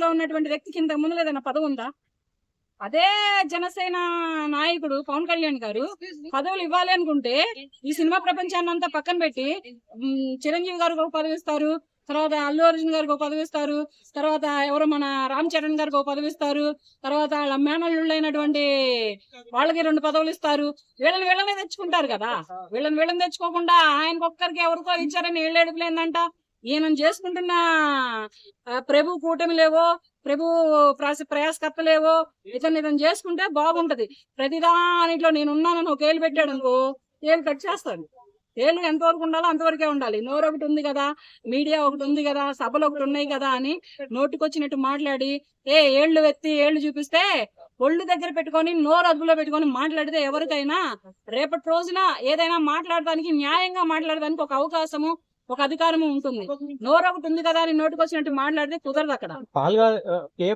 లో ఉన్నటువంటి వ్యక్తికి ఇంతకు ముందు ఏదైనా పదవి ఉందా? అదే జనసేన నాయకుడు పవన్ కళ్యాణ్ గారు పదవులు ఇవ్వాలి అనుకుంటే ఈ సినిమా ప్రపంచాన్ని అంతా పక్కన పెట్టి చిరంజీవి గారికి ఒక పదవి ఇస్తారు, తర్వాత అల్లు అర్జున్ గారికి ఒక పదవి ఇస్తారు, తర్వాత ఎవరో మన రామ్ చరణ్ గారికి ఒక పదవి ఇస్తారు, తర్వాత వాళ్ళ మేనల్లుళ్ళైనటువంటి వాళ్ళకి 2 పదవులు ఇస్తారు. వీళ్ళని తెచ్చుకుంటారు కదా. వీళ్ళని తెచ్చుకోకుండా ఆయనకు ఒక్కరికి ఎవరికో ఇచ్చారని ఏళ్ళేడుపులేందంట. ఈయన చేసుకుంటున్న ప్రభు కూటమిలేవో, ప్రభు ప్రయాసకర్తలేవో ఇతను చేసుకుంటే బాగుంటది. ప్రతిదానిట్లో నేనున్నానని ఒక ఏళ్ళు పెట్టాడు అనుకో, ఏళ్ళు కట్ చేస్తాడు. ఏళ్ళు ఎంతవరకు ఉండాలో అంతవరకే ఉండాలి. నోరు ఒకటి ఉంది కదా, మీడియా ఒకటి ఉంది కదా, సభలు ఒకటి ఉన్నాయి కదా అని నోటుకొచ్చినట్టు మాట్లాడి ఏళ్ళు ఎత్తి ఏళ్ళు చూపిస్తే ఒళ్ళు దగ్గర పెట్టుకొని నోరు అదుపులో పెట్టుకొని మాట్లాడితే ఎవరికైనా రేపటి రోజున ఏదైనా మాట్లాడడానికి, న్యాయంగా మాట్లాడడానికి ఒక అవకాశము, ఒక అధికారము ఉంటుంది. నోరు ఒకటి ఉంది కదా అని నోటుకొచ్చినట్టు మాట్లాడితే కుదరదు. అక్కడ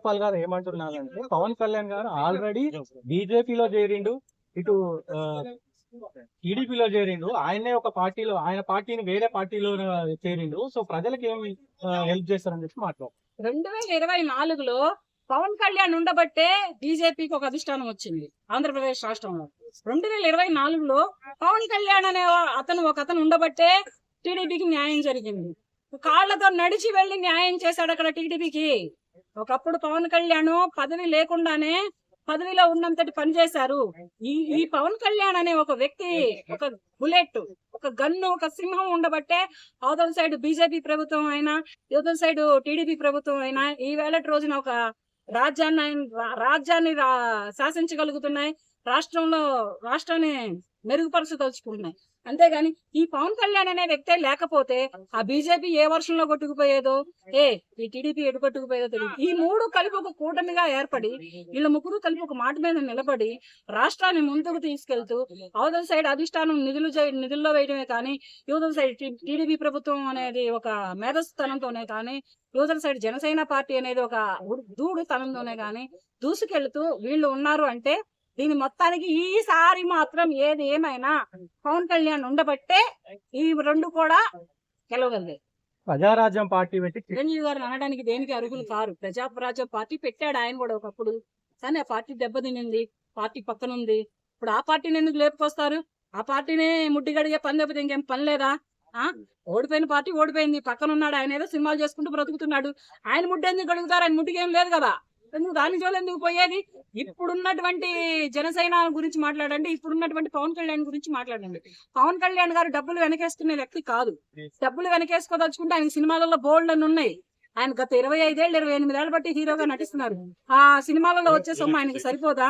పాల్ గారు ఏమంటున్నారంటే పవన్ కళ్యాణ్ గారు ఆల్రెడీ బీజేపీలో చేరిండు, ఇటు టీడీపీలో చేరిండు, ఆయనే ఒక పార్టీలో, ఆయన పార్టీని వేరే పార్టీలో చేరిండు. సో ప్రజలకు ఏమి హెల్ప్ చేస్తారని చెప్పి మాట్లాడు. 2024లో పవన్ కళ్యాణ్ ఉండబట్టే బీజేపీకి ఒక అధిష్టానం వచ్చింది ఆంధ్రప్రదేశ్ రాష్ట్రంలో. 2024లో పవన్ కళ్యాణ్ అనే అతను ఉండబట్టే టీడీపీకి న్యాయం జరిగింది. కాళ్లతో నడిచి వెళ్లి న్యాయం చేశాడు అక్కడ టీడీపీకి. ఒకప్పుడు పవన్ కళ్యాణ్ పదవి లేకుండానే పదవిలో ఉన్నంతటి పనిచేశారు. ఈ పవన్ కళ్యాణ్ అనే ఒక వ్యక్తి, ఒక బుల్లెట్, ఒక గన్ను, ఒక సింహం ఉండబట్టే అవతల సైడ్ బీజేపీ ప్రభుత్వం అయినా, యువతల సైడ్ టీడీపీ ప్రభుత్వం అయినా ఈ వేళటి రోజున ఒక రాజ్యాన్ని శాసించగలుగుతున్నాయి, రాష్ట్రాన్ని మెరుగుపరచదలుచుకుంటున్నాయి. అంతేగాని ఈ పవన్ కళ్యాణ్ అనే వ్యక్తే లేకపోతే ఆ బీజేపీ ఏ వర్షంలో కొట్టుకుపోయేదో, ఈ టీడీపీ ఎటు కొట్టుకుపోయేదో తెలియదు. ఈ 3 కలిపి ఒక కూటమిగా ఏర్పడి, వీళ్ళ 3 కలిపి ఒక మాట మీద నిలబడి రాష్ట్రాన్ని ముందుకు తీసుకెళ్తూ అవతల సైడ్ అధిష్టానం నిధుల్లో వేయడమే కానీ, యువతల సైడ్ టీడీపీ ప్రభుత్వం అనేది ఒక మేధస్థానంతోనే కానీ, యువతల సైడ్ జనసేన పార్టీ అనేది ఒక దూడుతనంతోనే కానీ దూసుకెళ్తూ వీళ్ళు ఉన్నారు అంటే, దీని మొత్తానికి ఈసారి మాత్రం ఏది ఏమైనా పవన్ కళ్యాణ్ ఉండబట్టే ఈ 2 కూడా గెలవగలిగాయి. ప్రజారాజ్యం పార్టీ పెట్టి చిరంజీవి గారు అనడానికి దేనికి అర్హులు కారు. ప్రజారాజ్యం పార్టీ పెట్టాడు ఆయన కూడా ఒకప్పుడు, కానీ ఆ పార్టీ దెబ్బతినింది, పార్టీ పక్కనుంది. ఇప్పుడు ఆ పార్టీని ఎందుకు లేపుకొస్తారు? ఆ పార్టీనే ముడ్డి గడిగే పని తప్పితే ఇంకేం పని లేదా? ఓడిపోయిన పార్టీ ఓడిపోయింది, పక్కన ఉన్నాడు, ఆయన ఏదో సినిమాలు చేసుకుంటూ బ్రతుకుతున్నాడు. ఆయన ముడ్డి ఎందుకు గడుగుతారు? ఆయన ముడ్డికి ఏం లేదు కదా, ఎందుకు దాని జోలు ఎందుకు పోయేది? ఇప్పుడున్నటువంటి జనసేన గురించి మాట్లాడండి, ఇప్పుడున్నటువంటి పవన్ కళ్యాణ్ గురించి మాట్లాడండి. పవన్ కళ్యాణ్ గారు డబ్బులు వెనకేసుకునే వ్యక్తి కాదు. డబ్బులు వెనకేసుకోదలుచుకుంటే ఆయన సినిమాలలో బోల్డ్ అని ఉన్నాయి. ఆయన గత 25 ఏళ్ళు 28 ఏళ్ళు బట్టి హీరోగా నటిస్తున్నారు. ఆ సినిమాలలో వచ్చే సొమ్ము ఆయనకి సరిపోదా?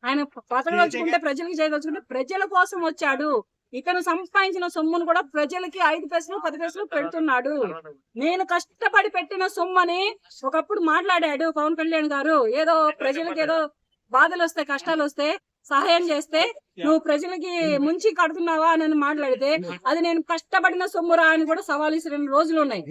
ఆయన బతకదలుచుకుంటే, ప్రజలకు చేయదలుచుకుంటే ప్రజల కోసం వచ్చాడు. ఇతను సంపాదించిన సొమ్మును కూడా ప్రజలకి 5 పైసలు 10 పైసలు పెడుతున్నాడు. నేను కష్టపడి పెట్టిన సొమ్మని ఒకప్పుడు మాట్లాడాడు పవన్ కళ్యాణ్ గారు. ఏదో ప్రజలకు ఏదో బాధలు వస్తే, కష్టాలు వస్తే సహాయం చేస్తే నువ్వు ప్రజలకి ముంచి కడుతున్నావా అని మాట్లాడితే, అది నేను కష్టపడిన సొమ్మురా అని కూడా సవాల్ విసిరిన రోజులు ఉన్నాయి.